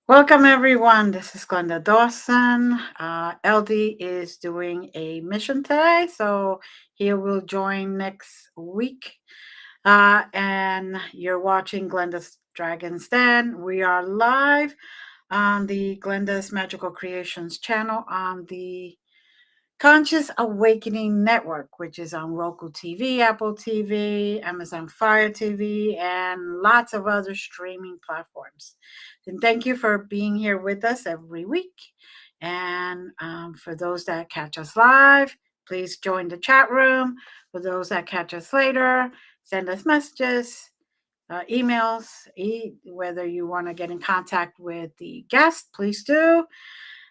Welcome, everyone. This is Glenda Dawson. LD is doing a mission today, so he will join next week. And you're watching Glenda's Dragon's Den. We are live on the Glenda's Magical Creations channel on the Conscious Awakening Network, which is on Roku TV, Apple TV, Amazon Fire TV, and lots of other streaming platforms. And thank you for being here with us every week. And for those that catch us live, please join the chat room. For those that catch us later, send us messages, emails, whether you want to get in contact with the guest, please do.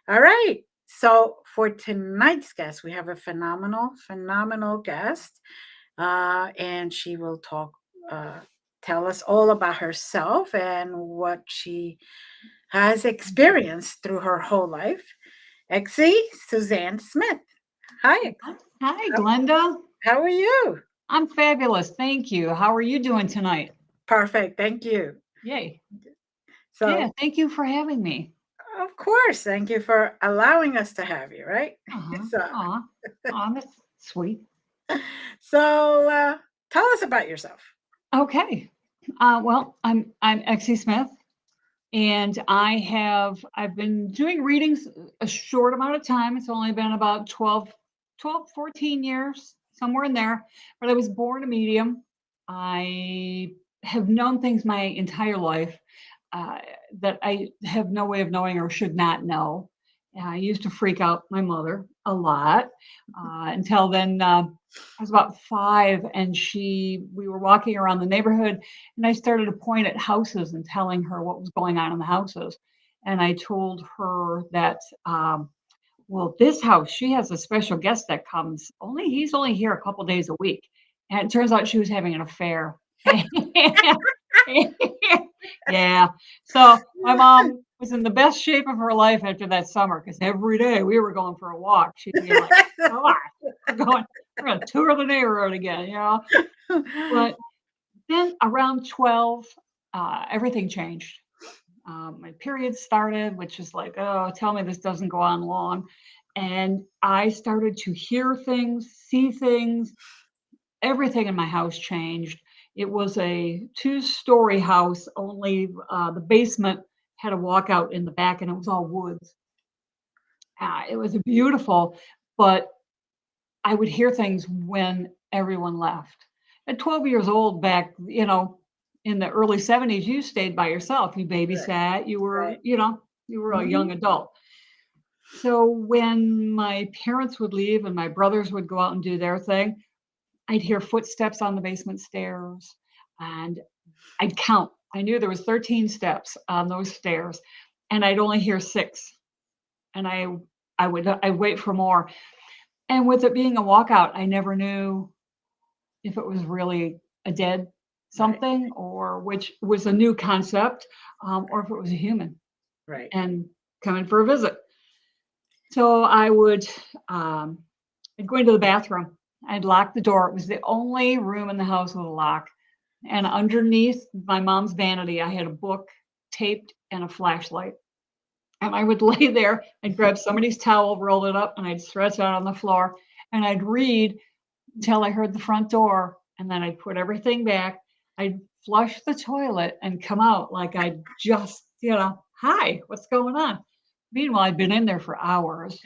All right. So for tonight's guest, we have a phenomenal guest, and she will tell us all about herself and what she has experienced through her whole life. Exie Susanne Smith. Hi. Hi, Glenda. How are you? I'm fabulous. Thank you. How are you doing tonight? Perfect. Thank you. Yay. So, Yeah, thank you for having me. of course, thank you for allowing us to have you, right? So, That's sweet. so tell us about yourself. Okay. Well, I'm Exie Smith, and I've been doing readings a short amount of time. It's only been about 14 years, somewhere in there. But I was born a medium. I have known things my entire life that I have no way of knowing or should not know. I used to freak out my mother a lot until then. I was about 5, and we were walking around the neighborhood, and I started to point at houses and telling her what was going on in the houses. And I told her that, well, this house, she has a special guest that comes. He's only here a couple days a week, and it turns out she was having an affair. Yeah. So my mom was in the best shape of her life after that summer because every day we were going for a walk. She'd be like, "Come on, we're going to tour the neighborhood again," you know. But then around 12, everything changed. My period started, which is like, oh, tell me this doesn't go on long. And I started to hear things, see things. Everything in my house changed. It was a 2-story house, only the basement had a walkout in the back, and it was all woods. It was beautiful, but I would hear things when everyone left. At 12 years old, back, in the early 70s, you stayed by yourself. You babysat. You were, Right. you were a young adult. So when my parents would leave and my brothers would go out and do their thing, I'd hear footsteps on the basement stairs, and I'd count. I knew there was 13 steps on those stairs, and I'd only hear 6. And I'd wait for more. And with it being a walkout, I never knew if it was really a dead something, or which was a new concept, or if it was a human Right. and coming for a visit. So I would I'd go into the bathroom. I'd lock the door. It was the only room in the house with a lock. And underneath my mom's vanity, I had a book taped and a flashlight. And I would lay there, I'd grab somebody's towel, roll it up, and I'd stretch out on the floor, and I'd read until I heard the front door, and then I'd put everything back. I'd flush the toilet and come out like I'd just, hi, what's going on? Meanwhile, I'd been in there for hours,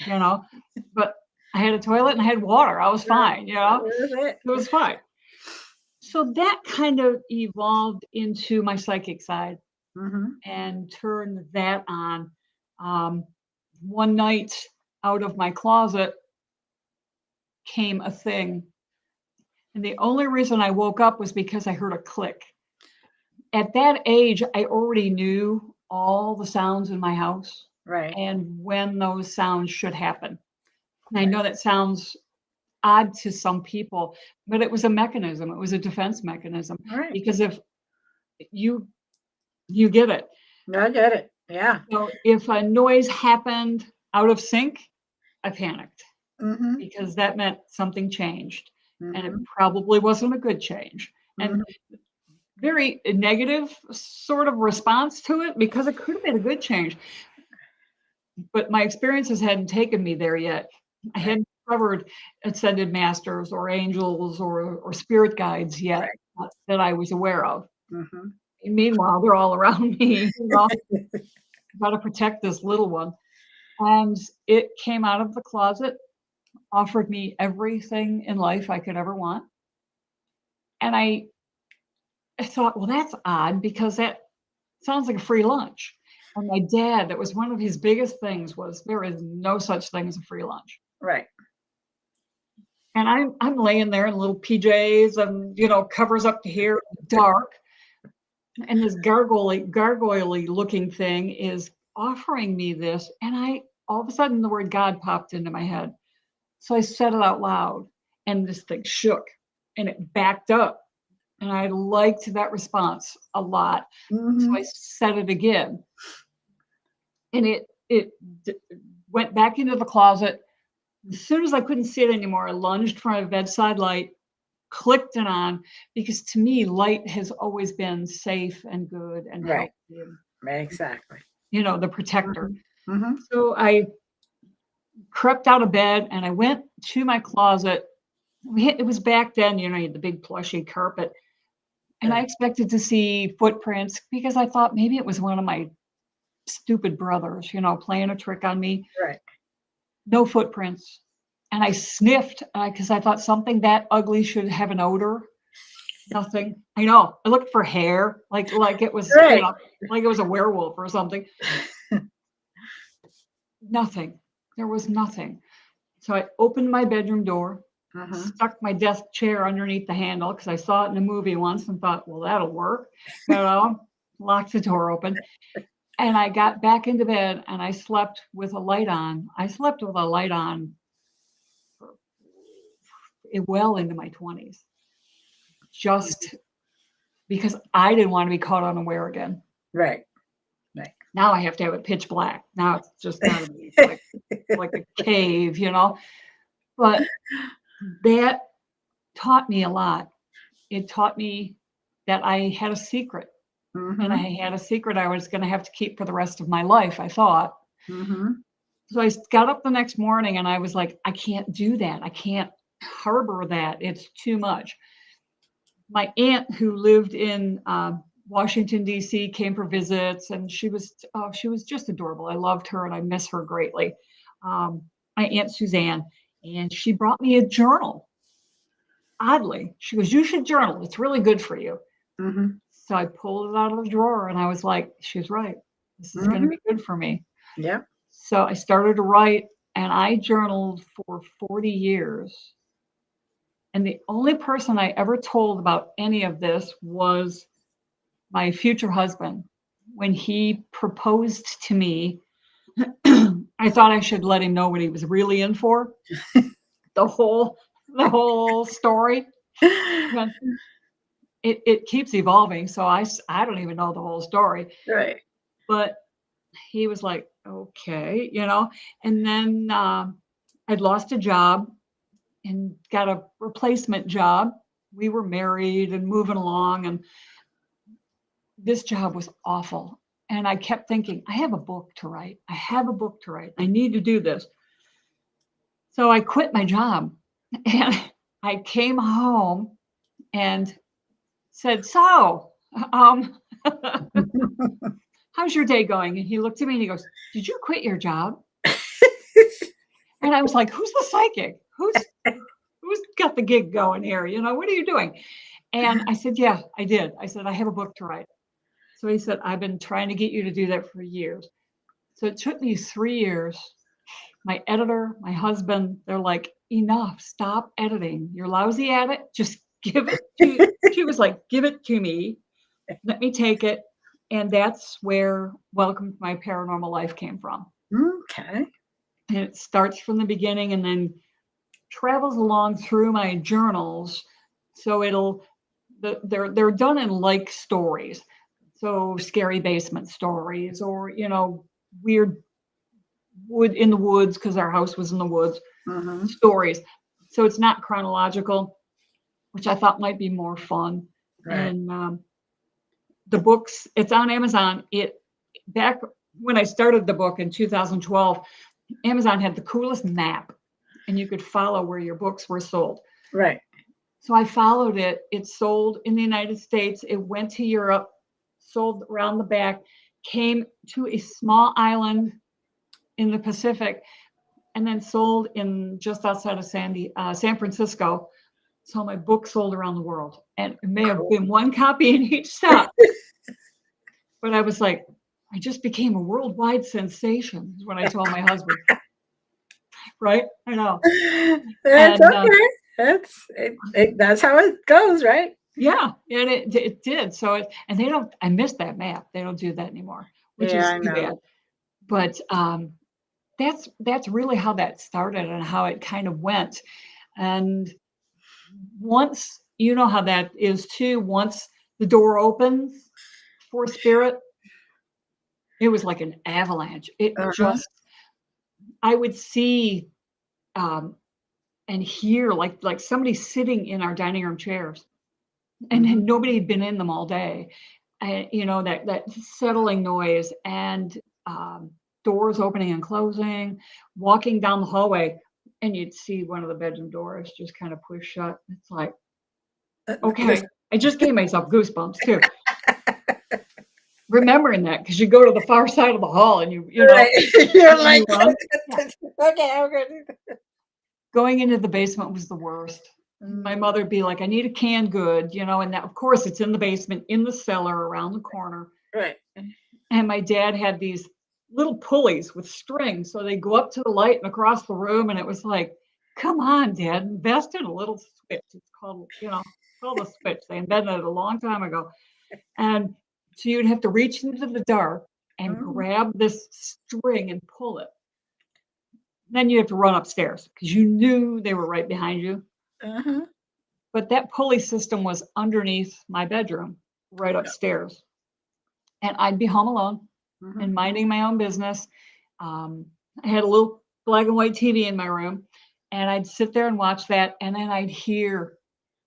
but I had a toilet and I had water. I was fine, it was fine. So that kind of evolved into my psychic side, and turned that on. One night, out of my closet came a thing. And the only reason I woke up was because I heard a click. At that age, I already knew all the sounds in my house. Right. And when those sounds should happen. And I know that sounds odd to some people, but it was a mechanism. It was a defense mechanism. Right. Because if you get it. I get it. Yeah. So if a noise happened out of sync, I panicked, because that meant something changed, and it probably wasn't a good change. And very negative sort of response to it, because it could have been a good change. But my experiences hadn't taken me there yet. I Right. hadn't discovered ascended masters or angels or spirit guides yet that I was aware of. Mm-hmm. And meanwhile, they're all around me. Got to protect this little one. And it came out of the closet, offered me everything in life I could ever want. And I thought, well, that's odd, because that sounds like a free lunch. And my dad, that was one of his biggest things, was there is no such thing as a free lunch. Right. And I'm laying there in little PJs and, covers up to here, dark. And this gargoyle looking thing is offering me this. And all of a sudden, the word God popped into my head. So I said it out loud, and this thing shook and it backed up. And I liked that response a lot. Mm-hmm. So I said it again. And it went back into the closet. As soon as I couldn't see it anymore, I lunged for my bedside light, clicked it on, because to me, light has always been safe and good and Right. healthy. Exactly. The protector. Mm-hmm. So I crept out of bed and I went to my closet. It was back then, you had the big plushy carpet. And I expected to see footprints, because I thought maybe it was one of my stupid brothers, playing a trick on me. Right. No footprints. And I sniffed, because I thought something that ugly should have an odor. Nothing. I know. I looked for hair, like it was, Right. like it was a werewolf or something. Nothing. There was nothing. So I opened my bedroom door, stuck my desk chair underneath the handle, because I saw it in a movie once and thought, well, that'll work. Locked the door open. And I got back into bed and I slept with a light on. I slept with a light on well into my 20s, just because I didn't want to be caught unaware again. Right. Now I have to have it pitch black. Now it's just got to be like a cave, But that taught me a lot. It taught me that I had a secret. And I had a secret I was going to have to keep for the rest of my life, I thought. So I got up the next morning and I was like, I can't do that. I can't harbor that. It's too much. My aunt, who lived in Washington, D.C., came for visits, and she was just adorable. I loved her and I miss her greatly. My Aunt Susanne, and she brought me a journal. Oddly, she goes, you should journal. It's really good for you. So I pulled it out of the drawer and I was like, she's right. This is going to be good for me. Yeah. So I started to write, and I journaled for 40 years. And the only person I ever told about any of this was my future husband. When he proposed to me, I thought I should let him know what he was really in for. The whole story. It keeps evolving, so I don't even know the whole story. Right. But he was like, okay, and then I'd lost a job and got a replacement job. We were married and moving along, and this job was awful. And I kept thinking, I have a book to write. I need to do this. So I quit my job and I came home and said, so, how's your day going? And he looked at me and he goes, did you quit your job? And I was like, who's the psychic? Who's got the gig going here? What are you doing? And I said, yeah, I did. I said, I have a book to write. So he said, I've been trying to get you to do that for years. So it took me 3 years. My editor, my husband, they're like, enough, stop editing. You're lousy at it. Just give it to, she was like, give it to me. Let me take it. And that's where Welcome to My Paranormal Life came from. Okay. And it starts from the beginning and then travels along through my journals. So they're done in like stories. So scary basement stories, or, weird wood in the woods, because our house was in the woods, stories. So it's not chronological, which I thought might be more fun. Right. And the books, it's on Amazon. Back when I started the book in 2012, Amazon had the coolest map, and you could follow where your books were sold. Right. So I followed it. It sold in the United States. It went to Europe, sold around the back, came to a small island in the Pacific, and then sold in just outside of San Francisco. So my book sold around the world, and it may have been one copy in each stop. But I was like, I just became a worldwide sensation, is what I told my husband. Right? I know. That's And okay. That's how it goes, right? yeah, and it did. So and they don't. I missed that map. They don't do that anymore, which Yeah, is I too know. bad. But that's really how that started and how it kind of went. And once you know how that is too, once the door opens for spirit, it was like an avalanche. It Uh-huh. just I would see um, and hear like somebody sitting in our dining room chairs, and Mhm. nobody had been in them all day. And that settling noise and doors opening and closing, walking down the hallway, and you'd see one of the bedroom doors just kind of push shut. It's like, okay, I just gave myself goosebumps too. Remembering that, because you go to the far side of the hall and you know, Right. You're like, yeah. okay, I'm good. Going into the basement was the worst. My mother would be like, I need a canned good, and that, of course, it's in the basement, in the cellar, around the corner. Right. And my dad had these little pulleys with strings. So they go up to the light and across the room. And it was like, come on, Dad, invest in a little switch. It's called a switch. They invented it a long time ago. And so you'd have to reach into the dark and grab this string and pull it. Then you have to run upstairs because you knew they were right behind you. Uh-huh. But that pulley system was underneath my bedroom, right upstairs. And I'd be home alone and minding my own business. I had a little black and white TV in my room, and I'd sit there and watch that, and then I'd hear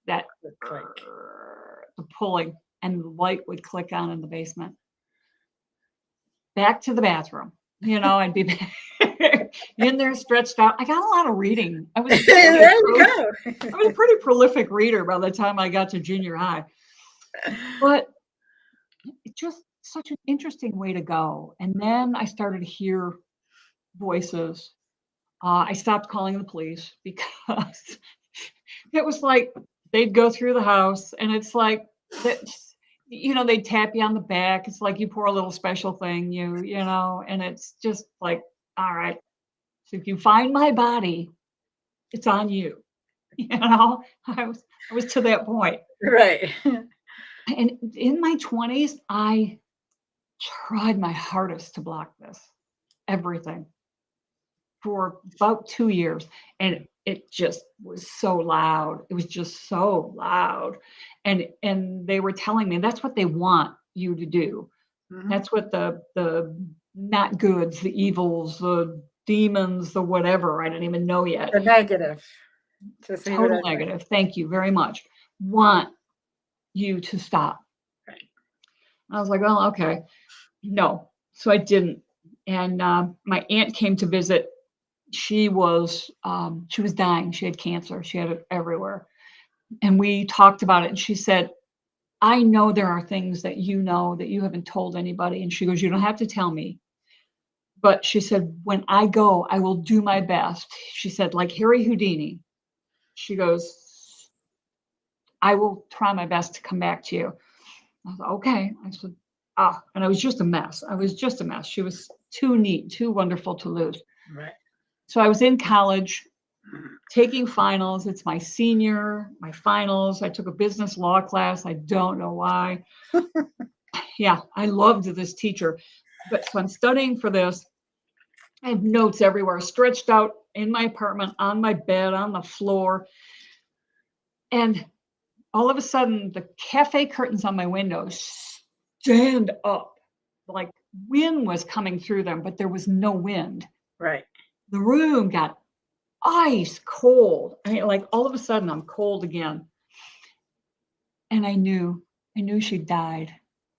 that Click. the pulling, and the light would click on in the basement. Back to the bathroom. I'd be in there stretched out. I got a lot of reading. I was There you go. I was a pretty prolific reader by the time I got to junior high. But it's just such an interesting way to go. And then I started to hear voices. I stopped calling the police because it was like they'd go through the house and it's like that, they'd tap you on the back. It's like you pour a little special thing, and it's just like, all right. So if you find my body, it's on you. I was to that point. Right. And in my 20s, I tried my hardest to block this, everything, for about 2 years. And it just was so loud. It was just so loud. And they were telling me that's what they want you to do. That's what the not goods, the evils, the demons, the whatever, I didn't even know yet. The negative. Just leave it Total as that. negative. Thank you very much. Want you to stop. Right. I was like, well, okay. No. So I didn't. And my aunt came to visit. She was dying. She had cancer. She had it everywhere. And we talked about it. And she said, I know there are things that you know that you haven't told anybody. And she goes, you don't have to tell me. But she said, when I go, I will do my best. She said, like Harry Houdini. She goes, I will try my best to come back to you. I was like, okay. I said, and I was just a mess. I was just a mess. She was too neat, too wonderful to lose. Right. So I was in college taking finals. It's my finals. I took a business law class. I don't know why. Yeah, I loved this teacher. But so I'm studying for this. I have notes everywhere, stretched out in my apartment, on my bed, on the floor. And all of a sudden, the cafe curtains on my windows stand up. Like wind was coming through them, but there was no wind. Right. The room got ice cold. I mean, like all of a sudden, I'm cold again. And I knew she died.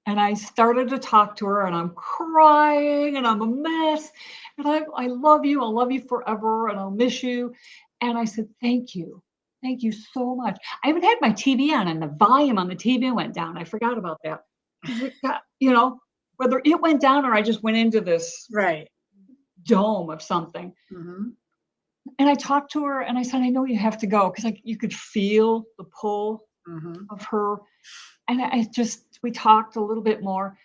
And I started to talk to her, and I'm crying, and I'm a mess. And I love you. I'll love you forever, and I'll miss you. And I said, thank you. Thank you so much. I even had my TV on, and the volume on the TV went down. I forgot about that. It got, whether it went down or I just went into this Right. dome of something. Mm-hmm. And I talked to her, and I said, I know you have to go, because you could feel the pull Mm-hmm. of her. And we talked a little bit more.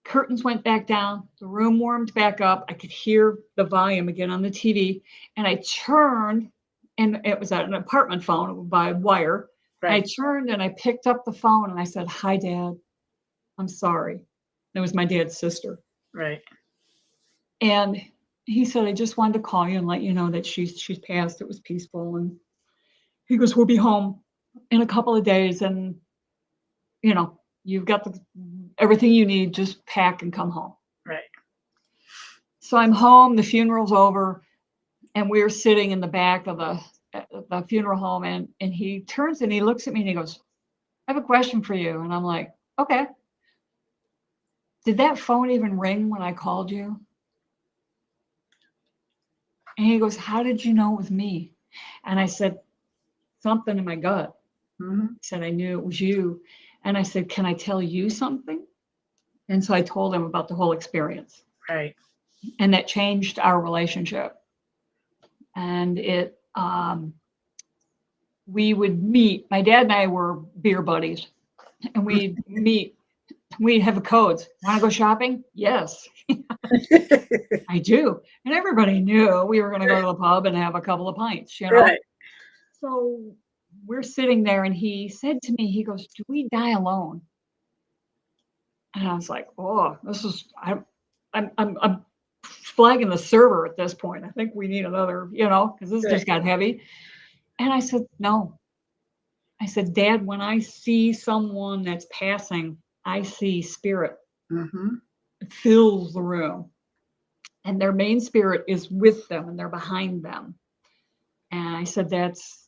Curtains went back down. The room warmed back up. I could hear the volume again on the TV. And I turned, and it was an apartment phone by wire. Right. I turned and I picked up the phone and I said, hi, Dad. I'm sorry. It was my dad's sister. Right. And he said, I just wanted to call you and let you know that she's passed. It was peaceful. And he goes, we'll be home in a couple of days. And, you've got everything you need. Just pack and come home. Right. So I'm home. The funeral's over. And we're sitting in the back of the funeral home. And he turns and he looks at me and he goes, I have a question for you. And I'm like, okay. Did that phone even ring when I called you? And he goes, how did you know it was me? And I said, something in my gut. Mm-hmm. He said, I knew it was you. And I said, can I tell you something? And so I told him about the whole experience. Right. And that changed our relationship. And we would meet. My dad and I were beer buddies. And we'd meet. We'd have codes. Want to go shopping? Yes. I do. And everybody knew we were going to go to the pub and have a couple of pints, Right. So we're sitting there and he said to me, he goes, do we die alone? And I was like, oh, I'm flagging the server at this point. I think we need another, because this just got heavy. And I said, no. I said, Dad, when I see someone that's passing, I see spirit. Mm-hmm. It fills the room. And their main spirit is with them and they're behind them. And I said,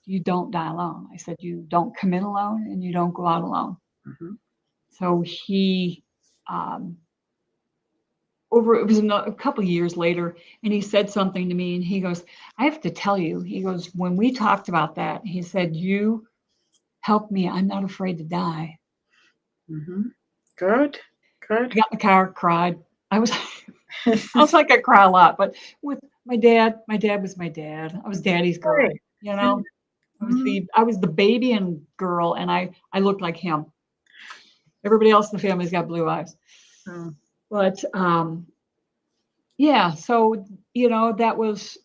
you don't die alone. I said, you don't come in alone and you don't go out alone. Mm-hmm. So he, it was a couple of years later, and he said something to me and he goes, I have to tell you, he goes, when we talked about that, he said, you helped me. I'm not afraid to die. Mm-hmm. Good. I got in the car, cried. I was like, I cry a lot, but with my dad was my dad. I was daddy's girl, Right. I was the baby and girl, and I looked like him. Everybody else in the family's got blue eyes. Mm. But yeah, so that was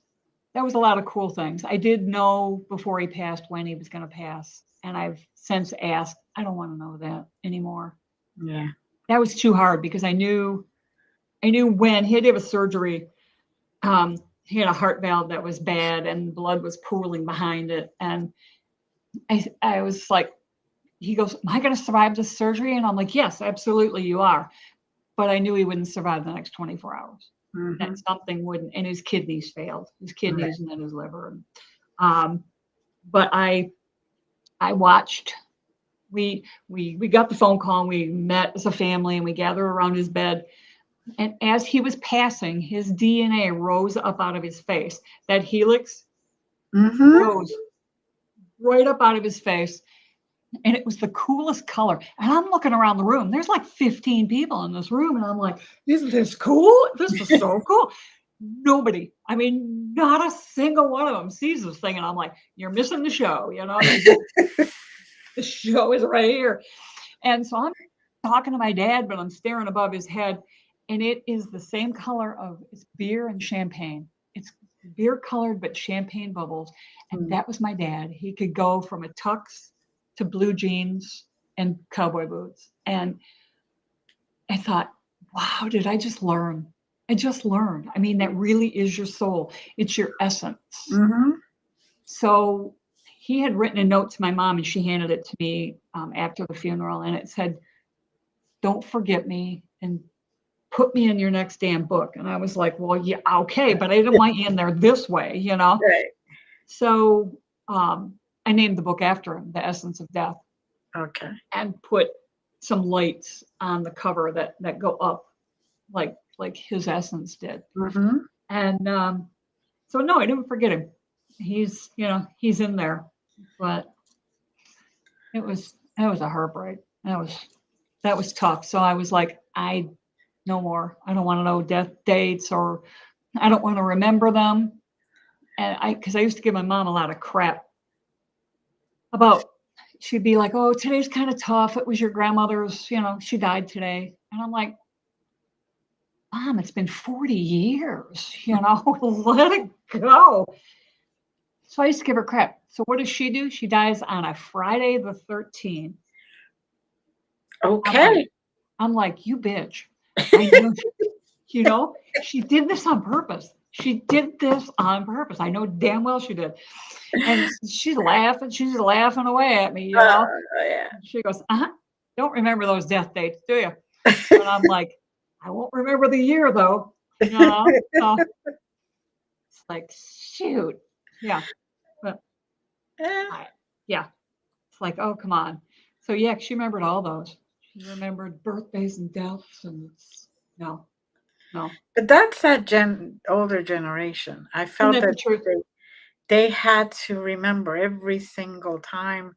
a lot of cool things. I did know before he passed when he was going to pass, and I've since asked, I don't want to know that anymore. Yeah. That was too hard because I knew when he had to have a surgery. He had a heart valve that was bad and blood was pooling behind it. And I was like, he goes, am I going to survive this surgery? And I'm like, yes, absolutely you are. But I knew he wouldn't survive the next 24 hours. Mm-hmm. That something wouldn't, and his kidneys failed, and then his liver. But I watched, we got the phone call and we met as a family and we gathered around his bed. And as he was passing, his DNA rose up out of his face. That helix rose right up out of his face. And it was the coolest color. And I'm looking around the room. There's like 15 people in this room. And I'm like, isn't this cool? This is so cool. Nobody, not a single one of them sees this thing. And I'm like, you're missing the show, The show is right here. And so I'm talking to my dad, but I'm staring above his head. And it is the same color it's beer and champagne. It's beer colored, but champagne bubbles. And that was my dad. He could go from a tux to blue jeans and cowboy boots. And I thought, wow, did I just learn? I just learned. That really is your soul. It's your essence. Mm-hmm. So he had written a note to my mom and she handed it to me after the funeral. And it said, don't forget me and put me in your next damn book. And I was like, well, yeah, okay, but I didn't want you in there this way, Right. So I named the book after him, The Essence of Death. Okay. And put some lights on the cover that go up like his essence did. Mm-hmm. And so no, I didn't forget him. He's in there, but that was a heartbreak. That was tough. So I was like, no more. I don't want to know death dates, or I don't want to remember them. And because I used to give my mom a lot of crap about, she'd be like, oh, today's kind of tough. It was your grandmother's, she died today. And I'm like, Mom, it's been 40 years, let it go. So I used to give her crap. So what does she do? She dies on a Friday the 13th. Okay. I'm like, you bitch. I know, she did this on purpose. She did this on purpose. I know damn well she did. And she's laughing away at me, Yeah. She goes, don't remember those death dates, do you? And I'm like, I won't remember the year though. So it's like, shoot. Yeah. But yeah. It's like, oh, come on. So yeah, she remembered all those. She remembered birthdays and deaths, and no. But that's that older generation. I Isn't felt that the that truth? they had to remember every single time.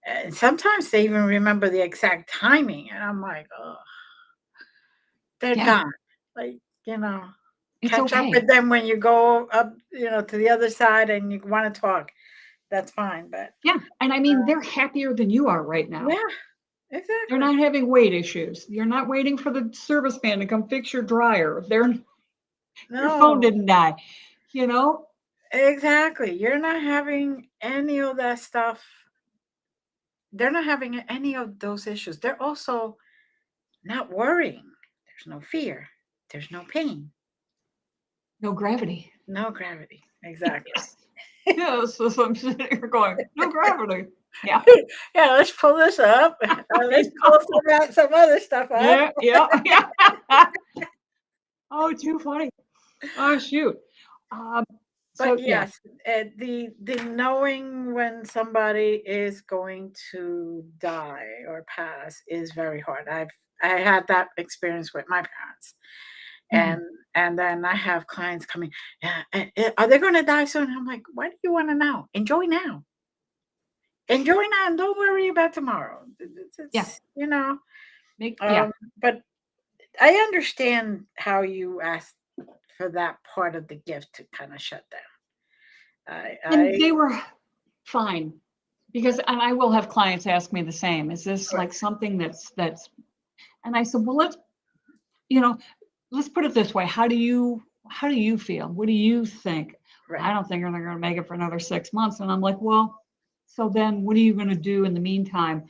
And sometimes they even remember the exact timing. And I'm like, oh, they're Yeah. gone. Like, It's catch up okay. with them when you go up, to the other side and you want to talk. That's fine. But Yeah. And I mean, they're happier than you are right now. yeah, They're exactly. not having weight issues. You're not waiting for the service man to come fix your dryer. Your phone No, didn't die, exactly. You're not having any of that stuff. They're not having any of those issues. They're also not worrying. There's no fear. There's no pain. No gravity. No gravity. Exactly. Yes, so I'm sitting here going, no gravity. Yeah. Yeah, let's pull this up. Let's pull some other stuff up. Yeah. Oh, too funny. Oh, shoot. So But yeah. yes, the knowing when somebody is going to die or pass is very hard. I had that experience with my parents, and Mhm. and then I have clients coming. Yeah, are they going to die soon? I'm like, why do you want to know? Enjoy now. Enjoy now, and don't worry about tomorrow. Yeah. Yeah. But I understand how you asked for that part of the gift to kind of shut down. And I they were fine, because, and I will have clients ask me the same, is this Right. like something that's, and I said, well, let's put it this way. How do you feel? What do you think? Right. I don't think they're going to make it for another 6 months. And I'm like, well, so then what are you going to do in the meantime?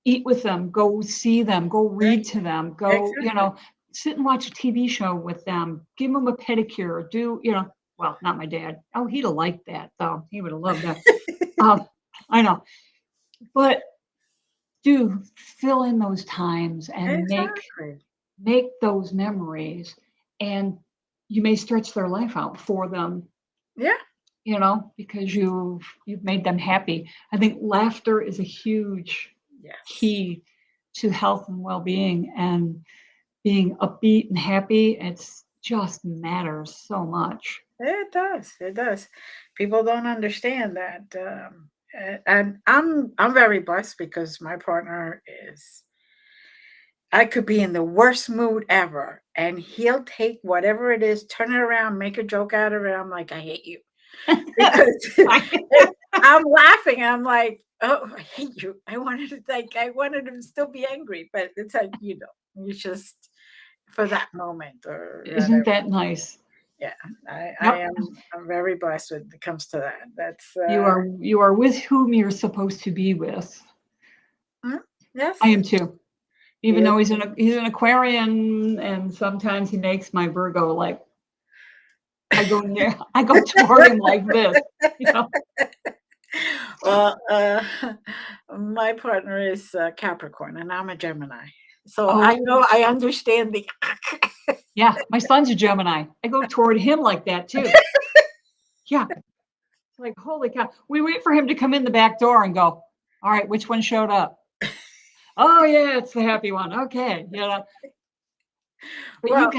Eat with them, go see them, go read to them, go, Exactly. sit and watch a TV show with them, give them a pedicure, well, not my dad. Oh, he'd have liked that though. He would have loved that. I know, but do fill in those times and Exactly. make those memories, and you may stretch their life out for them, Yeah. because you've made them happy. I think laughter is a huge Yes. key to health and well-being, and being upbeat and happy. It's just matters so much. It does. It does. People don't understand that. And I'm very blessed because my partner is. I could be in the worst mood ever, and he'll take whatever it is, turn it around, make a joke out of it. I'm like, I hate you, because I'm laughing. I'm like, oh, I hate you. I wanted to still be angry, but it's like, you just for that moment or Isn't whatever. that nice? Yeah, Yep. I'm very blessed when it comes to that. That's You are with whom you're supposed to be with. yes, I am too. Even yes. though he's an Aquarian, and sometimes he makes my Virgo like, I go toward him like this. Well, my partner is Capricorn, and I'm a Gemini, so I Oh, know I understand the. yeah, my son's a Gemini. I go toward him like that too. Yeah. Like, holy cow. We wait for him to come in the back door and go, all right, which one showed up? Oh yeah, it's the happy one. Okay, but Well,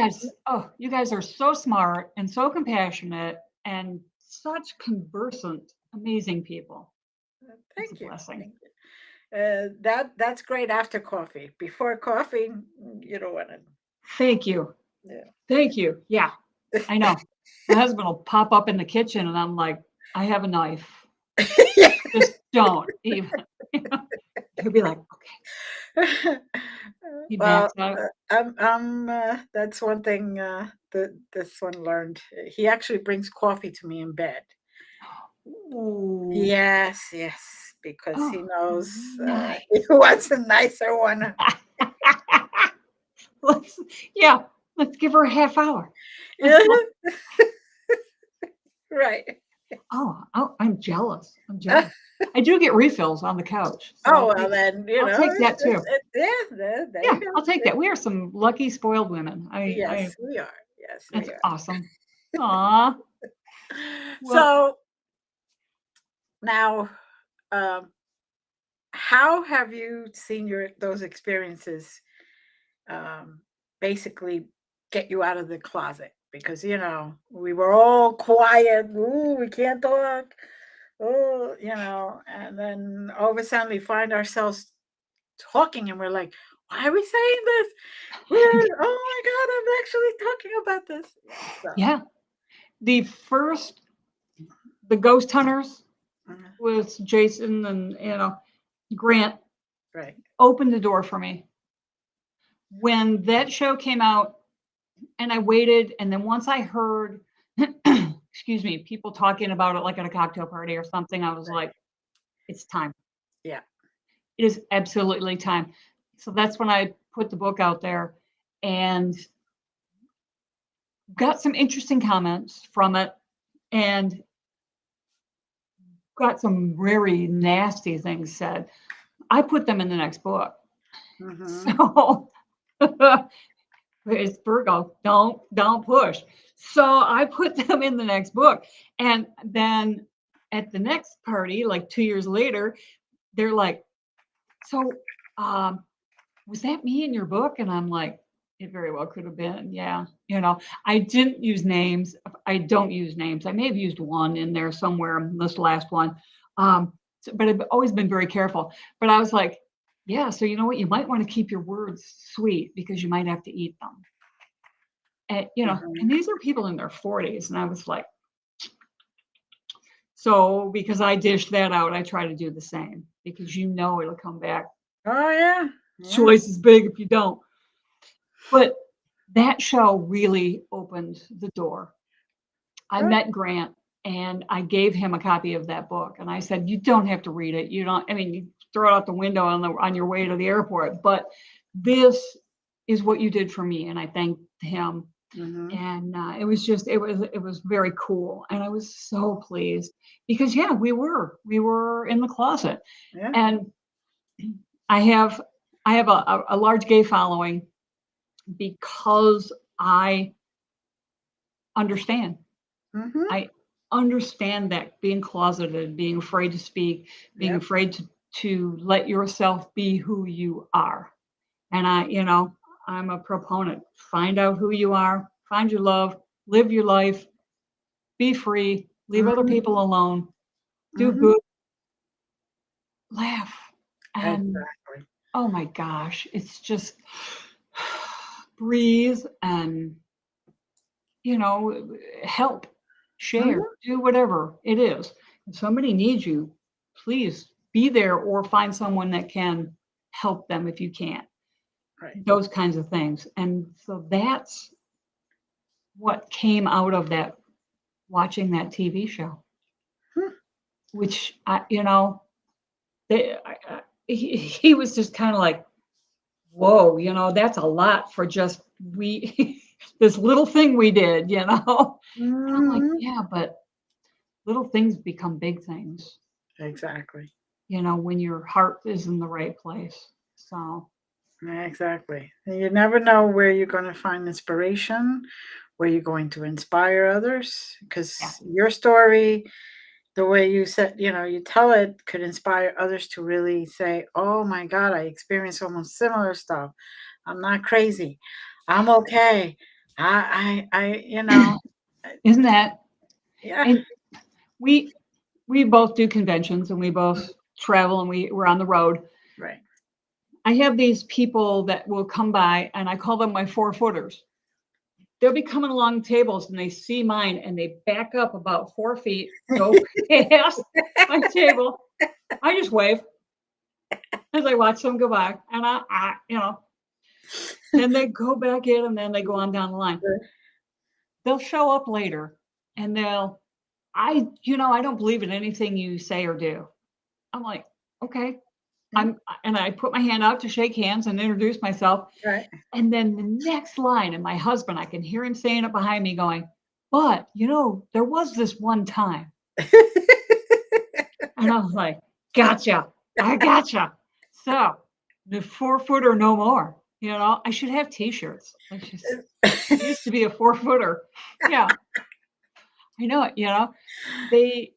you guys are so smart and so compassionate and such conversant, amazing people. It's a thank you. blessing. Thank you. That's great after coffee. Before coffee, you don't want to. Thank you. Yeah. Thank you. Yeah, I know. My husband will pop up in the kitchen and I'm like, I have a knife. Yeah. Just don't even. He'll be like, okay. He Well, backs out. that's one thing that this one learned. He actually brings coffee to me in bed. Ooh. Yes, yes, because he Oh, knows he nice. wants a nicer one. let's, yeah, let's give her a half hour. Yeah, right. Oh, I'm jealous. I'm jealous. I do get refills on the couch, so Oh, well, then, I'll take that too. yeah, there Yeah, you go. I'll take that. We are some lucky, spoiled women. Yes, we are. Yes, That's we are. awesome. Aw. Well, So now, um, how have you seen those experiences um, basically get you out of the closet? Because we were all quiet. Ooh, we can't talk. Oh, and then all of a sudden we find ourselves talking, and we're like, "Why are we saying this? Oh my God, I'm actually talking about this." So, yeah. The first, the ghost hunters mhm, with Jason and Grant right, opened the door for me. When that show came out and I waited, and then once I heard, excuse me, people talking about it like at a cocktail party or something, I was right, like, it's time. yeah, It is absolutely time. So that's when I put the book out there and got some interesting comments from it and got some very nasty things said. I put them in the next book. hmm, So it's Virgo, don't push. So I put them in the next book. And then at the next party, like 2 years later, they're like, so was that me in your book? And I'm like, it very well could have been. Yeah. I didn't use names. I don't use names. I may have used one in there somewhere in this last one. But I've always been very careful. But I was like, yeah, so you know what? You might want to keep your words sweet because you might have to eat them. And hmm. these are people in their 40s. And I was like, so because I dished that out, I try to do the same because it'll come back Oh yeah, yeah, twice as big if you don't. But that show really opened the door. I good. met Grant and I gave him a copy of that book. And I said, you don't have to read it. You don't, I mean, you throw it out the window on your way to the airport, but this is what you did for me. And I thanked him. Hmm. And it was very cool. And I was so pleased because, yeah, we were in the closet. Yeah. And I have, I have a large gay following because I understand. Hmm. I understand that being closeted, being afraid to speak, being Yep. afraid to let yourself be who you are. And I'm a proponent. Find out who you are, find your love, live your life, be free, leave other Hmm. people alone, do Hmm. good, laugh. And Exactly. oh my gosh, it's just breathe and help, share, Hmm. do whatever it is. If somebody needs you, please be there or find someone that can help them if you can't. Right. Those kinds of things. And so that's what came out of that watching that TV show, Hmm. which he was just kind of like, whoa, that's a lot for just we this little thing we did. And I'm like, Hmm. yeah, but little things become big things, Exactly. when your heart is in the right place. So, Exactly. You never know where you're going to find inspiration, where you're going to inspire others, yeah. because your story the way you said, you tell it could inspire others to really say, "Oh my God, I experienced almost similar stuff. I'm not crazy. I'm okay. I- Isn't that? yeah, And we we both do conventions and we both travel and we're on the road. right. I have these people that will come by and I call them my 4-footers. They'll be coming along tables and they see mine and they back up about 4 feet, go past my table. I just wave as I watch them go by, and then they go back in and then they go on down the line. They'll show up later and I don't believe in anything you say or do. I'm like, okay. And I put my hand out to shake hands and introduce myself. Right. And then the next line, and my husband, I can hear him saying it behind me going, but there was this one time. And I was like, gotcha. I gotcha. So the 4-footer no more. I should have t-shirts. I used to be a 4-footer. Yeah, I know it.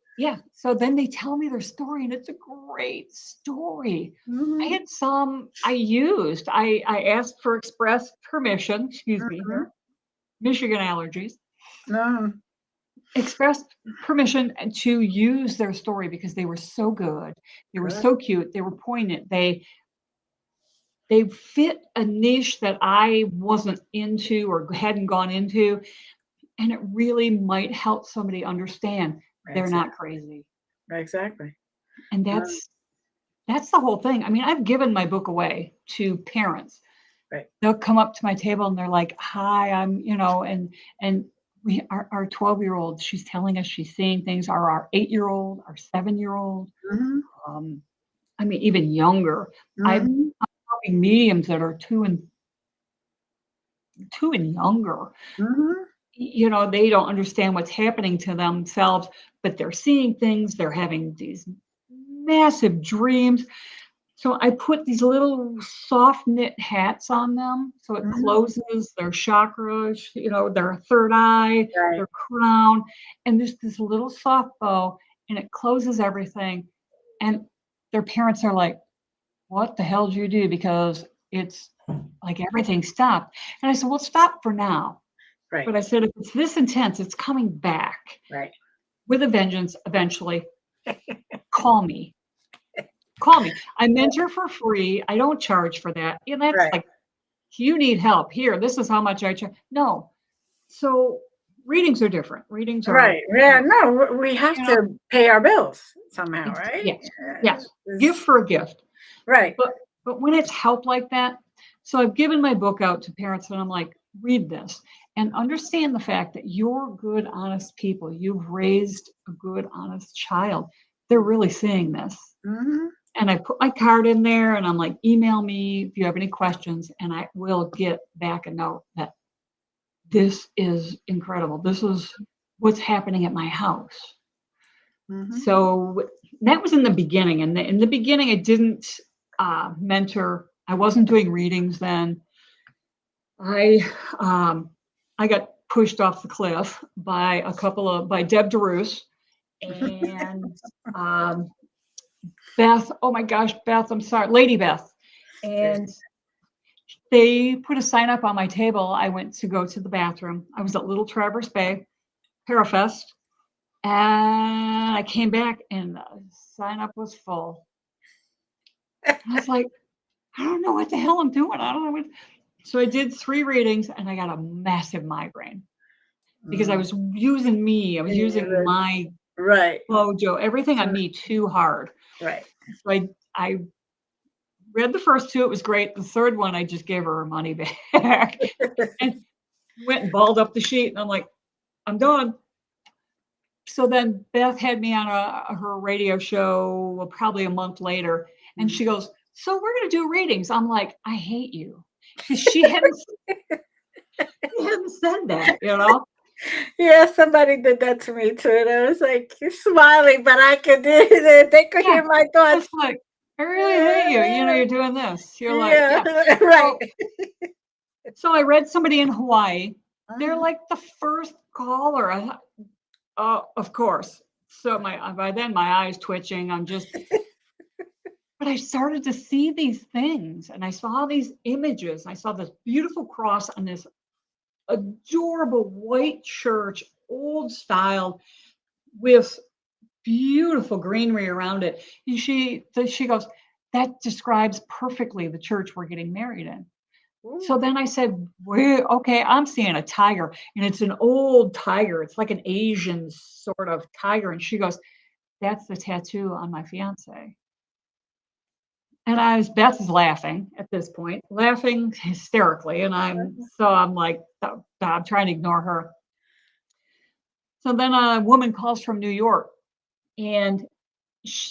So then they tell me their story and it's a great story. I Mhm, had some I asked for express permission, excuse me mhm. here, Michigan allergies, No, expressed permission to use their story because they were so good. They were good. so cute. They were poignant. They fit a niche that I wasn't into or hadn't gone into. And it really might help somebody understand they're Exactly. not crazy. Exactly. And No, that's the whole thing. I mean, I've given my book away to parents. right. They'll come up to my table and they're like, "Hi, and our 12-year-old, she's telling us she's seeing things. Our 8-year-old, our 7-year-old, Mhm, um, I mean, even younger. I'm mhm, helping mediums that are two and younger. mhm. They don't understand what's happening to themselves, but they're seeing things. They're having these massive dreams. So I put these little soft knit hats on them so it Mhm. closes their chakras, their third eye, Right. their crown, and there's this little soft bow and it closes everything. And their parents are like, what the hell did you do? Because it's like everything stopped. And I said, well, stop for now. Right. But I said, if it's this intense, it's coming back Right. with a vengeance eventually. Call me. Call me. I mentor for free. I don't charge for that. And that's Right. like, you need help. Here, this is how much I charge. No. So readings are different. Readings are, Right. Yeah. No, we have you know, to pay our bills somehow, right? yes, Yeah, yes. Gift it's- for a gift. right. But when it's help like that, so I've given my book out to parents and I'm like, read this and understand the fact that you're good, honest people. You've raised a good, honest child. They're really seeing this. Mhm. And I put my card in there and I'm like, email me if you have any questions, and I will get back a note that this is incredible. This is what's happening at my house. Mhm. So that was in the beginning. And in the beginning, I didn't mentor. I wasn't doing readings then. I um, I got pushed off the cliff by Deb DeRusse and um, Beth. Oh my gosh, Beth. I'm sorry, Lady Beth. And they put a sign up on my table. I went to go to the bathroom. I was at Little Traverse Bay, Parafest, and I came back and the sign up was full. I was like, I don't know what the hell I'm doing. I don't know what. So I did 3 readings and I got a massive migraine because I Mm. was using me. I was using Yeah, my right. mojo, everything on me too hard. Right. So I read the first 2. It was great. The third one, I just gave her her money back and went and balled up the sheet. And I'm like, I'm done. So then Beth had me on her radio show probably a month later, and Mhm. she goes, "So we're going to do readings." I'm like, "I hate you," because she hadn't said that. Yeah, somebody did that to me too, and I was like, "You're smiling, but I could do it. They could Yeah, hear my I was thoughts." like, "I really hate you." You're doing this. You're like, Yeah, yeah. right. So so I read somebody in Hawaii. They're Mhm. like the first caller. Of course. So by then my eyes twitching. But I started to see these things, and I saw these images. I saw this beautiful cross on this adorable white church, old style, with beautiful greenery around it. And she goes, that describes perfectly the church we're getting married in. So Ooh. then I said, okay, I'm seeing a tiger, and it's an old tiger. It's like an Asian sort of tiger. And she goes, that's the tattoo on my fiance. And Beth is laughing at this point, laughing hysterically. And I'm like, I'm trying to ignore her. So then a woman calls from New York, and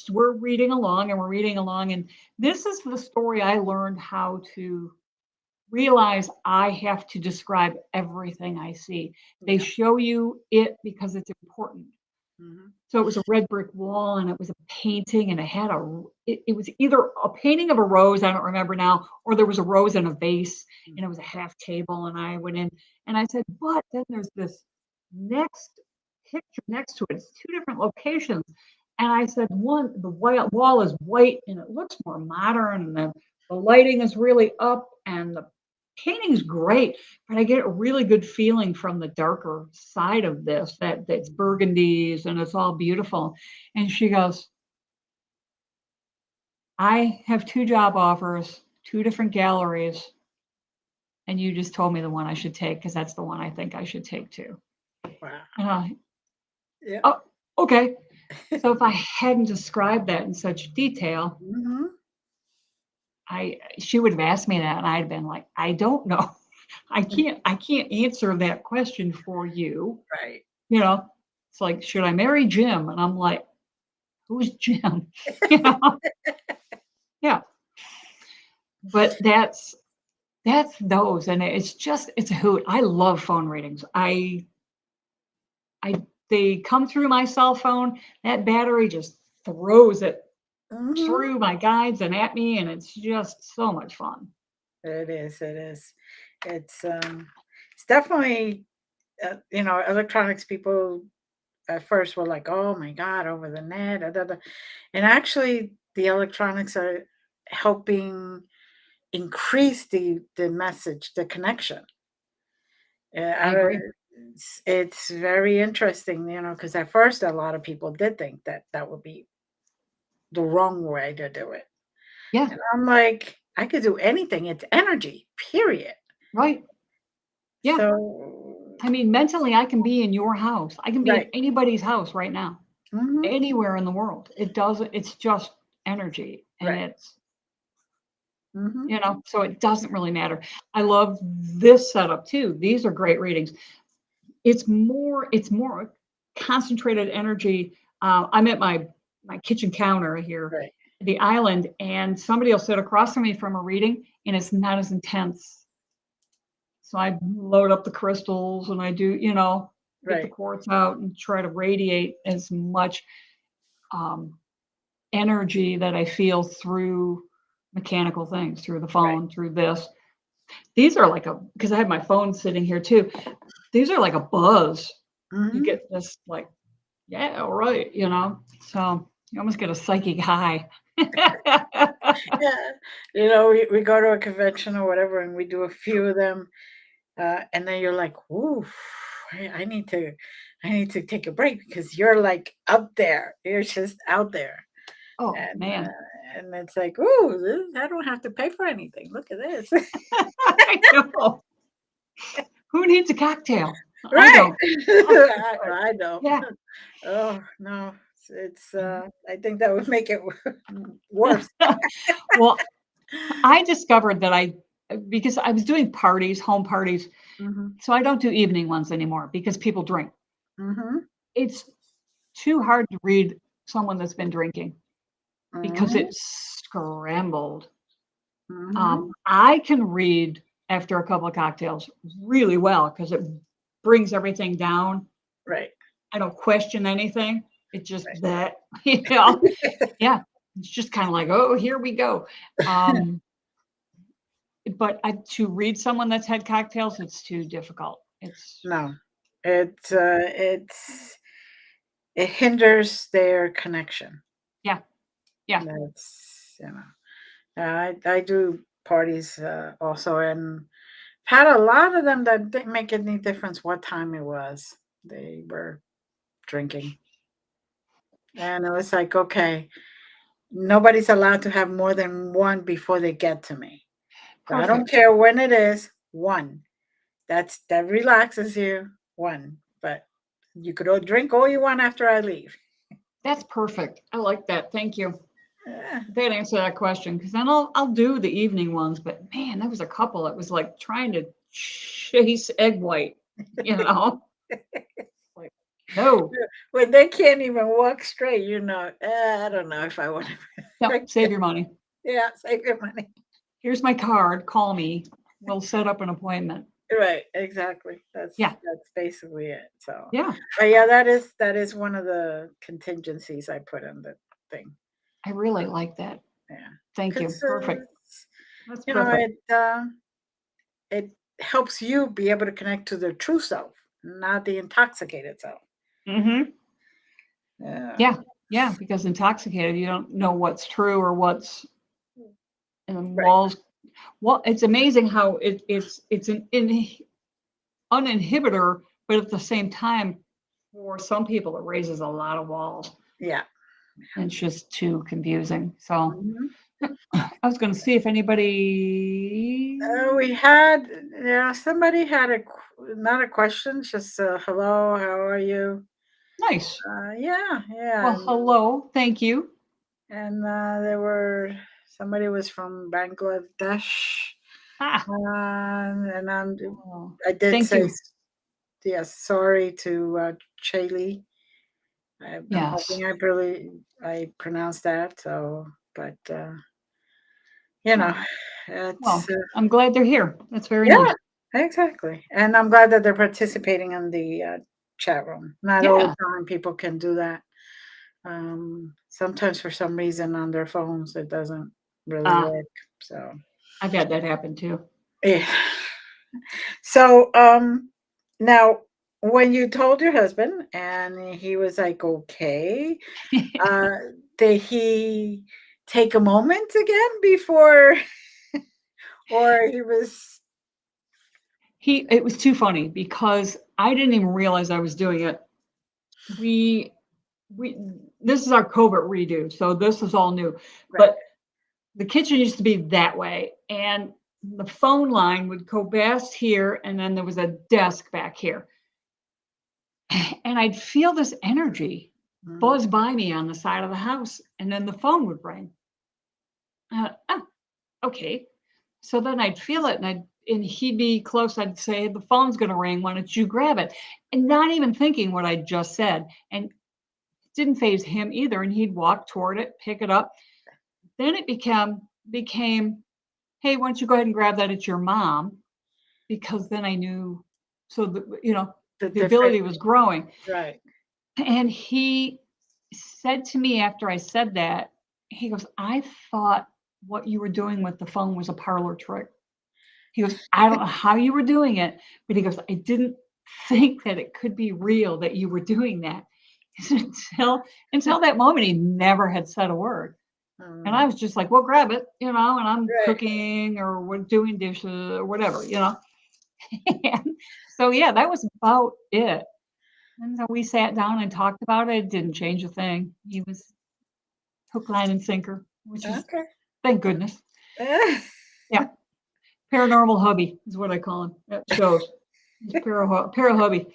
we're reading along and we're reading along. And this is the story I learned how to realize I have to describe everything I see. They Yeah. show you it because it's important. Mm-hmm. So it was a red brick wall, and it was a painting, and it was either a painting of a rose, I don't remember now, or there was a rose in a vase, and it was a half table. And I went in and I said, but then there's this next picture next to it. It's two different locations. And I said, the white wall is white and it looks more modern, and the lighting is really up, and the painting's great, but I get a really good feeling from the darker side of this that it's burgundies and it's all beautiful. And she goes, I have 2 job offers, 2 different galleries, and you just told me the one I should take because that's the one I think I should take too. Wow. And Yeah. oh, okay. So if I hadn't described that in such detail, Mm-hmm. she would have asked me that, and I'd been like, I don't know. I can't answer that question for you. Right. You know, it's like, should I marry Jim? And I'm like, who's Jim? You know, yeah. But that's those, and it's a hoot. I love phone readings. I they come through my cell phone. That battery just throws it Mm-hmm. through my guides and at me, and it's just so much fun. It is. It is. It's definitely electronics people at first were like, oh my God, over the net. Da, da, da. And actually, the electronics are helping increase the message, the connection. I I don't, agree. it's very interesting, because at first a lot of people did think that that would be the wrong way to do it. Yeah, And I'm like, I could do anything. It's energy, period. right. Yeah. So, I mean, mentally, I can be in your house. I can be in right. anybody's house right now, Hmm. anywhere in the world. It's just energy, and Right. Hmm. so it doesn't really matter. I love this setup too. These are great readings. It's more concentrated energy. I'm at my kitchen counter here, Right. the island, and somebody will sit across from me from a reading, and it's not as intense. So I load up the crystals, and I do, get the Right. quartz out and try to radiate as much um, energy that I feel through mechanical things, through the Right. phone, through this. These are because I have my phone sitting here too. These are like a buzz. You Hmm. get this like, yeah, all right, So you almost get a psychic high. Yeah. We go to a convention or whatever, and we do a few of them, and then you're like, "Ooh, I need to take a break because you're like up there. You're just out there." Oh And man. it's like, "Ooh, I don't have to pay for anything. Look at this." I know. Who needs a cocktail? I Right. don't. I know. Yeah. Oh, no. I think that would make it worse. Well, I discovered that because I was doing parties, home parties, Mhm. so I don't do evening ones anymore because people drink. Mhm. It's too hard to read someone that's been drinking because Mhm. it's scrambled. Mhm. I can read after a couple of cocktails really well because it brings everything down. Right. I don't question anything. It's just Right. that, yeah, it's just kind of like, oh, here we go. Um, but to read someone that's had cocktails, it's too difficult. It's No. It's it hinders their connection. Yeah. Yeah. That's, I do parties also, and had a lot of them that didn't make any difference what time it was. They were drinking. And it was like, okay, nobody's allowed to have more than one before they get to me. So I don't Perfect. care when it is, one. That relaxes you, one. But you could all drink all you want after I leave. That's perfect. I like that. Thank you. Yeah. That answer that question, because then I'll do the evening ones. But man, there was a couple that was like trying to chase egg white, you know? Like, no, When they can't even walk straight, I don't know if I want no, to. save your money. Yeah, save your money. Here's my card. Call me. We'll set up an appointment. Right, exactly. That's Yeah. that's basically it. So, Yeah. but yeah, that is one of the contingencies I put in the thing. I really like that. Yeah, Thank you. because Perfect. That's perfect. it helps you be able to connect to the true self, not the intoxicated self. Mm-hmm. Yeah, Yeah. Yeah. Because intoxicated, you don't know what's true or what's in the right. walls. Well, it's amazing how it's an uninhibitor, but at the same time, for some people, it raises a lot of walls. Yeah. And it's just too confusing. So Mhm. I was going to see if anybody. We had, yeah, somebody had not a question, just hello, how are you? Nice. Yeah, yeah. Well, hello. Thank you. And somebody was from Bangladesh. Ah. And Oh, I did thank say, you. yes, sorry to Chaley. I'm Yes. hoping I pronounced that. So, but you know, Oh, it's well, I'm glad they're here. That's very yeah, nice. exactly. And I'm glad that they're participating in the chat room. Not all Yeah. the time people can do that. Sometimes for some reason on their phones it doesn't really Ah, work. So I've had that happen too. yeah. So now when you told your husband and he was like okay, uh did he take a moment again before or he was It was too funny because I didn't even realize I was doing it. We we this is our covert redo, so this is all new. right. But the kitchen used to be that way, and the phone line would go past here, and then there was a desk back here, and I'd feel this energy Mm, buzz by me on the side of the house, and then the phone would ring. Oh, okay. So then I'd feel it, and he'd be close. I'd say, "The phone's going to ring. Why don't you grab it?" And not even thinking what I just said, and it didn't phase him either. And he'd walk toward it, pick it up. Then it became, "Hey, why don't you go ahead and grab that? It's your mom." Because then I knew. So the the different ability was growing. right. And he said to me after I said that, he goes, "I thought what you were doing with the phone was a parlor trick." He goes, "I don't know how you were doing it," but he goes, "I didn't think that it could be real that you were doing that." Until that moment, he never had said a word. And I Mm, was just like, "Well, grab it," and I'm right. cooking or we're doing dishes or whatever. And so yeah, that was about it. And so we sat down and talked about it. It didn't change a thing. He was hook, line, and sinker, which is Okay. thank goodness. Yeah, paranormal hubby is what I call him. That shows. He's para hubby.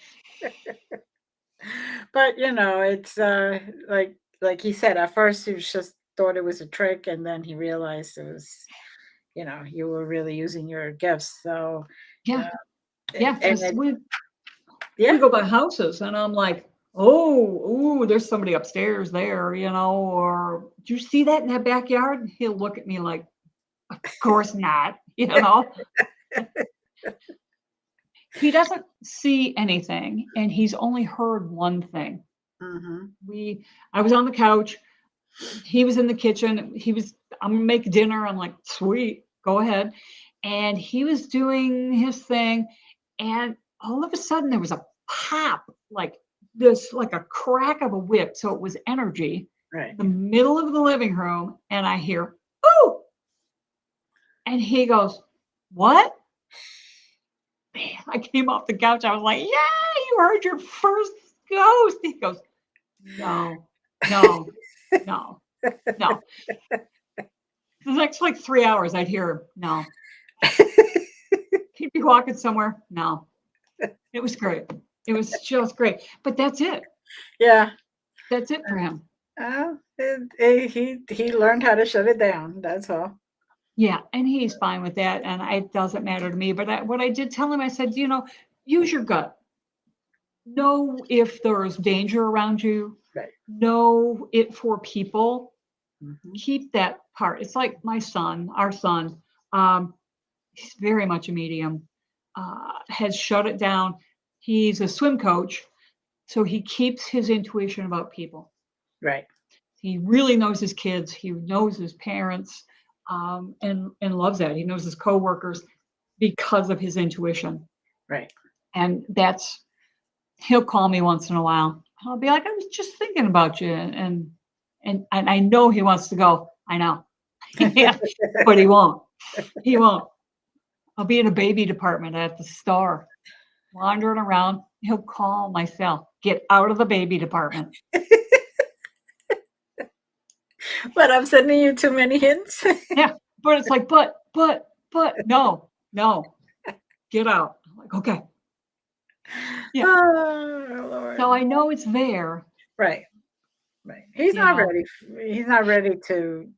But it's like he said, at first he was just thought it was a trick, and then he realized it was, you were really using your gifts. So Yeah, uh, yeah. and Because it we yeah. go by houses, and I'm like, oh, ooh, there's somebody upstairs there. Or do you see that in that backyard? And he'll look at me like, of course not. He doesn't see anything, and he's only heard one thing. Mhm. I was on the couch. He was in the kitchen. I'm gonna make dinner. I'm like, sweet, go ahead. And he was doing his thing, and all of a sudden there was a pop, like this like a crack of a whip. So it was energy, Right. the middle of the living room. And I hear, "Ooh," and he goes, "What?" Man, I came off the couch. I was like, "Yeah, you heard your first ghost." He goes, "No, no, no, no." The next like 3 hours, I'd hear him, "No." He'd be walking somewhere. No. It was great. It was just great. But that's it. Yeah. That's it for him. He learned how to shut it down. That's all. Yeah, and he's fine with that, and it doesn't matter to me. But what I did tell him, I said, use your gut. Know if there's danger around you. Right. Know it for people. Mm-hmm. Keep that part. It's like my son, our son. He's very much a medium. Has shut it down. He's a swim coach, so he keeps his intuition about people. Right. He really knows his kids. He knows his parents, and loves that. He knows his coworkers because of his intuition. Right. And he'll call me once in a while. I'll be like, "I was just thinking about you," and I know he wants to go. I know, but he won't. He won't. I'll be in a baby department at the store, wandering around. He'll call my cell. "Get out of the baby department." But I'm sending you too many hints. Yeah, but it's like, but, no, get out. I'm like, okay. Yeah. Oh Lord. So I know it's there. Right. Right. He's not ready. He's not ready to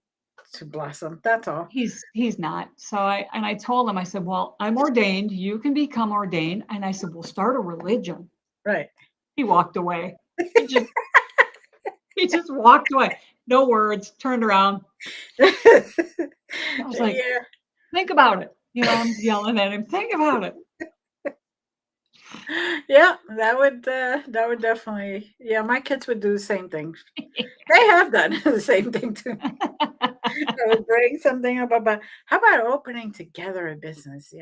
blossom. That's all. He's not. So I told him, I said, "Well, I'm ordained. You can become ordained." And I said, "We'll start a religion." Right. He walked away. He just walked away. No words, turned around. I was like, Yeah. "Think about it." I'm yelling at him, "Think about it." Yeah, that would definitely. Yeah, my kids would do the same thing. They have done the same thing to me. I would bring something up about how about opening together a business.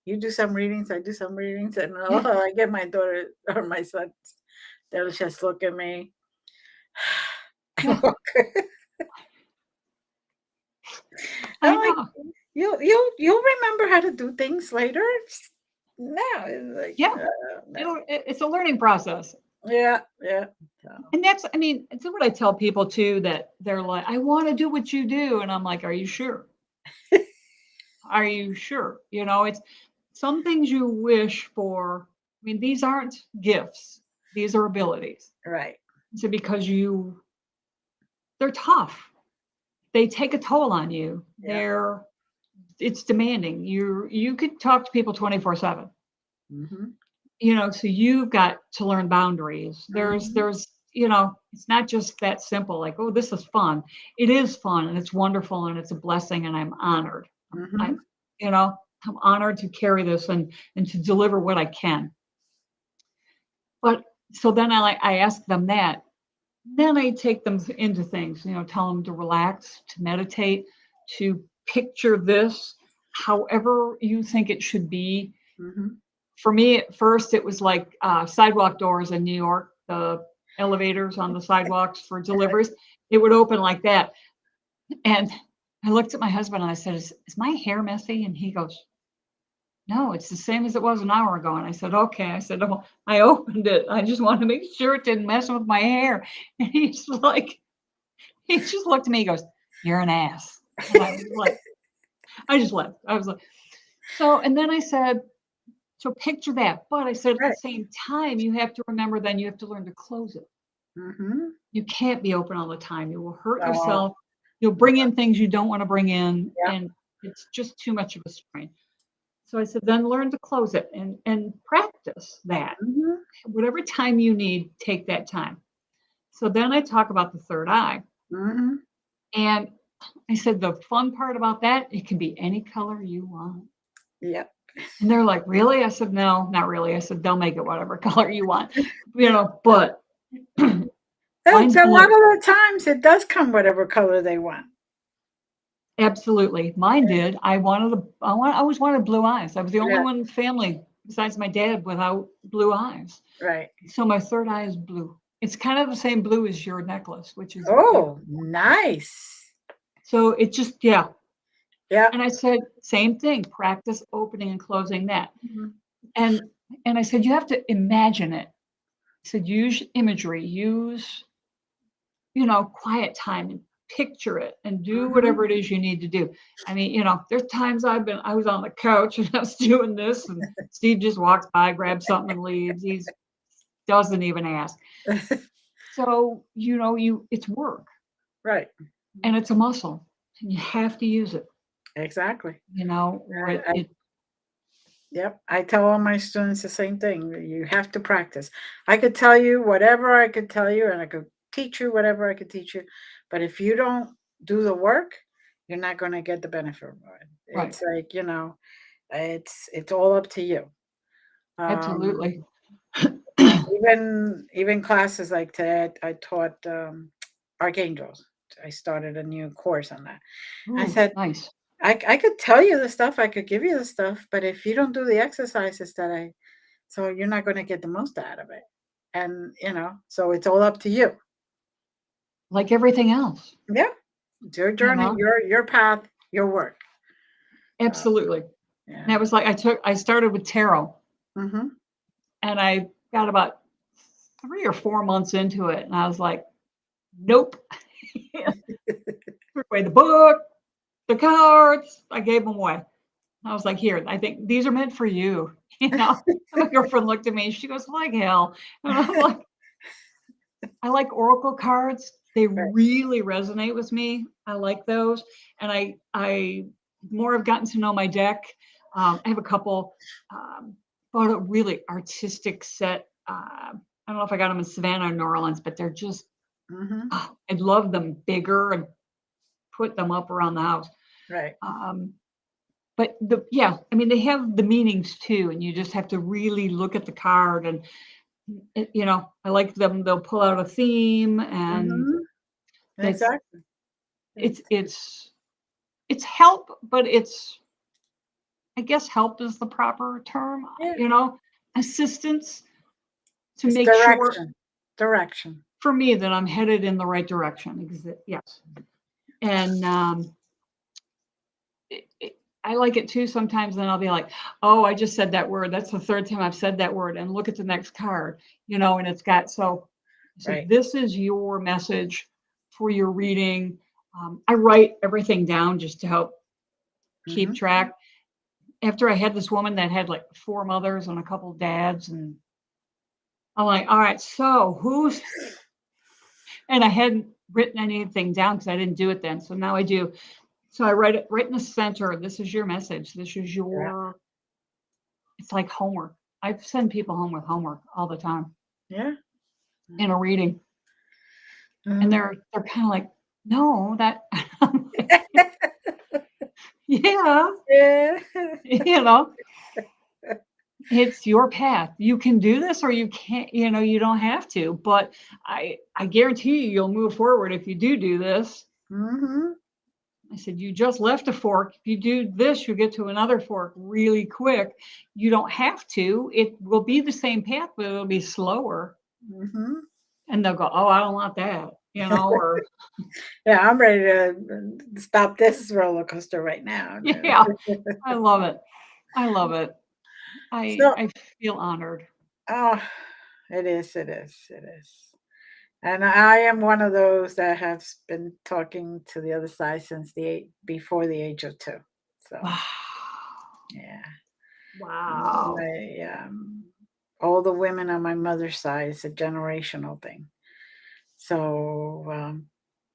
You do some readings, I do some readings, and I get my daughter or my son. They'll just look at me. Yeah. I'm I like, know. you'll remember how to do things later. No, it's like, Yeah. no. It's a learning process. Yeah, yeah. So, And it's what I tell people too, that they're like, "I want to do what you do." And I'm like, "Are you sure? Are you sure?" It's some things you wish for. These aren't gifts. These are abilities. right. So because they're tough. They take a toll on you. Yeah. It's demanding. You could talk to people 24/7. Mm-hmm. So you've got to learn boundaries. Mm-hmm. There's it's not just that simple, like, "Oh, this is fun." It is fun and it's wonderful and it's a blessing, and I'm honored. Mm-hmm. I'm I'm honored to carry this and to deliver what I can. But so then I ask them that. Then I take them into things, tell them to relax, to meditate, to picture this however you think it should be. Mm-hmm. For me, at first, it was like sidewalk doors in New York, the elevators on the sidewalks for deliveries. It would open like that. And I looked at my husband and I said, is my hair messy? And he goes, "No, it's the same as it was an hour ago." And I said, "Okay." I said, "Oh, I opened it. I just wanted to make sure it didn't mess with my hair." And he's like, he just looked at me, he goes, "You're an ass." And I was like, I just left. I was like, so, and then I said, so picture that. But I said, at the Right. same time, you have to remember, then you have to learn to close it. Mm-hmm. You can't be open all the time. You will hurt Oh, yourself. You'll bring in things you don't want to bring in. yeah. And it's just too much of a strain. So I said, then learn to close it and practice that. Mm-hmm. Whatever time you need, take that time. So then I talk about the third eye. Mm-hmm. And I said, the fun part about that, it can be any color you want. Yep. And they're like, "Really?" I said, "No, not really." I said, "They'll make it whatever color you want, but And mine's a lot of blue." the times it does come whatever color they want. Absolutely. Mine did. I always wanted blue eyes. I was the only Yeah. one in the family besides my dad without blue eyes. Right. So my third eye is blue. It's kind of the same blue as your necklace, which is Oh, nice. so it just, yeah. Yeah. And I said, same thing, practice opening and closing that. Mhm. And I said, you have to imagine it. I said, use imagery, use, quiet time and picture it and do Mhm. whatever it is you need to do. I mean, there's times I was on the couch and I was doing this and Steve just walks by, grabs something and leaves. He doesn't even ask. So, it's work Right. and it's a muscle and you have to use it, Exactly. or Yep. I tell all my students the same thing. You have to practice. I could tell you whatever I could tell you, and I could teach you whatever I could teach you. But if you don't do the work, you're not going to get the benefit of it. right. It's like, it's all up to you. Absolutely. Even classes like today, I taught archangels. I started a new course on that. I Ooh, said, nice. I could tell you the stuff, I could give you the stuff, but if you don't do the exercises so you're not going to get the most out of it. And, so it's all up to you. Like everything else, Yeah. It's your you journey, know? your path, your work. Absolutely. Yeah. And that was like I started with tarot Mm-hmm. and I got about 3 or 4 months into it and I was like, nope. Threw away the book, the cards, I gave them away. I was like, here, I think these are meant for you. And my girlfriend looked at me, she goes, like hell. And I'm like, I like oracle cards. They Right. really resonate with me. I like those. And I more have gotten to know my deck. I have a couple, bought a really artistic set. I don't know if I got them in Savannah or New Orleans, but they're just, Mm-hmm. I love them bigger and put them up around the house. Right. But I mean, they have the meanings too, and you just have to really look at the card. And I like them. They'll pull out a theme, and Mm-hmm. that's Exactly. it's help, but I guess help is the proper term. Yeah. Assistance to It's make sure direction. Direction. for me that I'm headed in the right direction. Yes, and I like it too sometimes. Then I'll be like, oh, I just said that word. That's the third time I've said that word. And look at the next card, and it's got, so Right. this is your message for your reading. I write everything down just to help keep Mm-hmm. track. After I had this woman that had like 4 mothers and a couple of dads, and I'm like, all right, so and I hadn't written anything down because I didn't do it then. So now I do. So I write it right in the center. This is your message. This is Yeah. it's like homework. I send people home with homework all the time Yeah. in a reading. And Mm. they're kind of like, no, that yeah, Yeah. you know, it's your path. You can do this or you can't, you don't have to. But I guarantee you'll move forward if you do this. Mm-hmm. I said, you just left a fork. If you do this, you'll get to another fork really quick. You don't have to. It will be the same path, but it'll be slower. Mm-hmm. And they'll go, oh, I don't want that, or Yeah, I'm ready to stop this roller coaster right now. yeah, I love it. I love it. So, I feel honored. oh, it is, it is, it is. And I am one of those that has been talking to the other side since before the age of 2. So, Wow. yeah. Wow. All the women on my mother's side is a generational thing. So,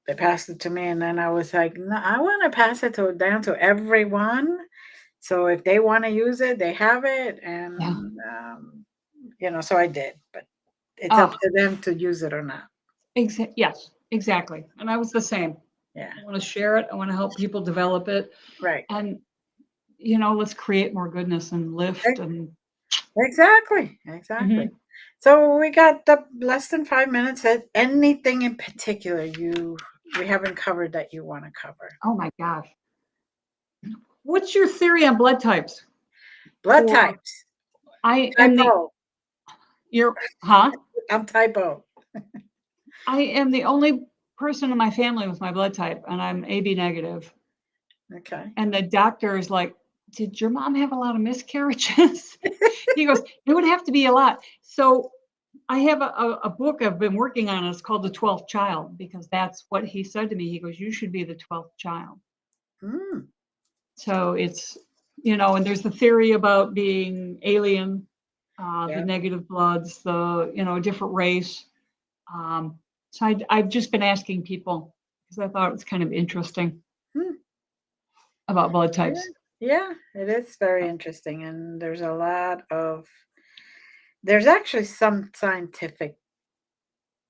they passed it to me, and then I was like, no, I want to pass it down to everyone. So if they want to use it, they have it, and Yeah. so I did. But it's up Oh, to them to use it or not. yes, exactly. And I was the same. Yeah, I want to share it. I want to help people develop it. right. And, let's create more goodness and lift and Exactly, exactly. Mhm. So we got the less than 5 minutes. Anything in particular we haven't covered that you want to cover? Oh my gosh. What's your theory on blood types? Blood For types. I am the Typo. you're huh? I'm typo. I am the only person in my family with my blood type, and I'm AB negative. Okay. And the doctor is like, "Did your mom have a lot of miscarriages?" He goes, "It would have to be a lot." So I have a book I've been working on. It's called The 12th Child because that's what he said to me. He goes, "You should be the 12th child." Mm, So it's, and there's the theory about being alien, the yeah. negative bloods, a different race. So I've just been asking people because I thought it was kind of interesting Hmm. about blood Yeah. types. Yeah. It is very interesting. And there's actually some scientific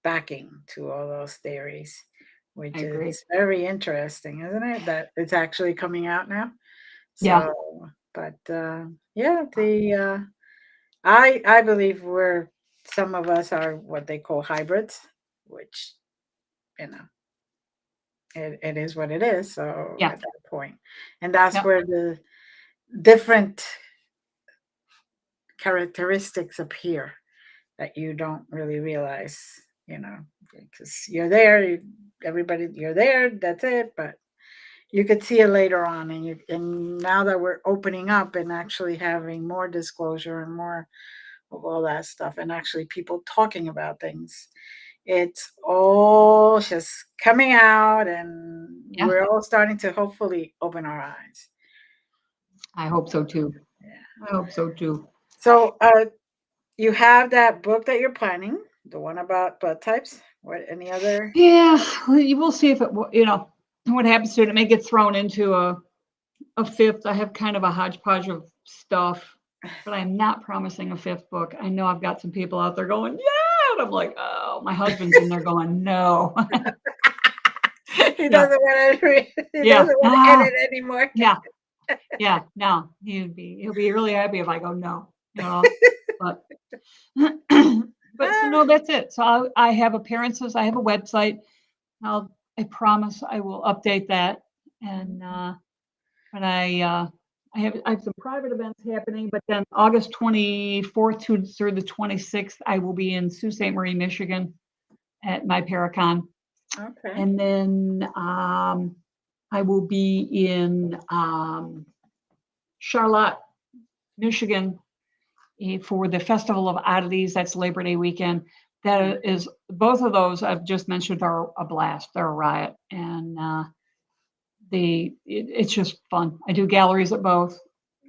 backing to all those theories, I which agree. is very interesting, isn't it? That it's actually coming out now. Yeah. So, but yeah, I believe some of us are what they call hybrids, which you know it is what it is. So Yeah. at that point, and that's Yeah. where the different characteristics appear that you don't really realize, because you're there, that's it. But you could see it later on, and now that we're opening up and actually having more disclosure and more of all that stuff, and actually people talking about things, it's all just coming out, and Yeah. we're all starting to hopefully open our eyes. I hope so too. Yeah. I hope so too. So, you have that book that you're planning, the one about blood types. What, any other? Yeah. You will see if what happens to it. It may get thrown into a fifth. I have kind of a hodgepodge of stuff, but I'm not promising a fifth book. I know I've got some people out there going, yeah. And I'm like, oh, my husband's in there going, no. He Yeah. doesn't want to read. He Yeah. doesn't want to Ah, edit anymore. yeah. Yeah. No. He'll be really happy if I go no. But but so Ah, no, that's it. So I have appearances. I have a website. I promise I will update that. And but I have some private events happening. But then August 24th through the 26th, I will be in Sault Ste. Marie, Michigan, at my Paracon, okay. and then I will be in Charlotte, Michigan, for the Festival of Oddities. That's Labor Day weekend. Mm, That is both of those I've just mentioned are a blast. They're a riot, and it's just fun. I do galleries at both,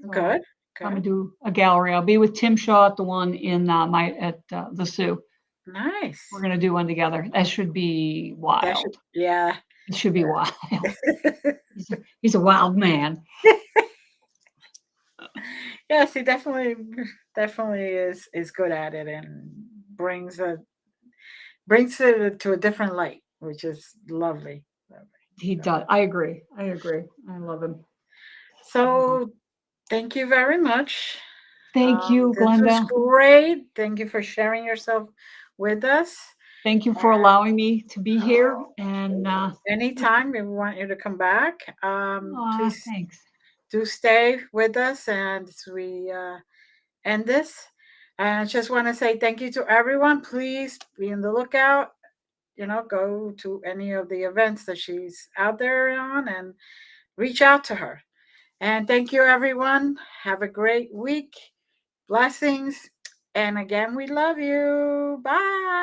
so good. I'm gonna Good. do a gallery. I'll be with Tim Shaw at the one in the Sioux. We're Nice. gonna do one together. That should be That should, wild. yeah. It should be wild. He's a wild man. Yes, he definitely is good at it, and brings it to a different light, which is lovely. Lovely. He So, does. I agree. I agree. I love him. so thank you very much. Thank you, This was Glenda. great. Thank you for sharing yourself with us. Thank you for allowing me to be here. And Anytime we want you to come back, please thanks. do stay with us, and as we end this. And I just want to say thank you to everyone. Please be on the lookout. Go to any of the events that she's out there on and reach out to her. And thank you, everyone. Have a great week. Blessings. And again, we love you. Bye.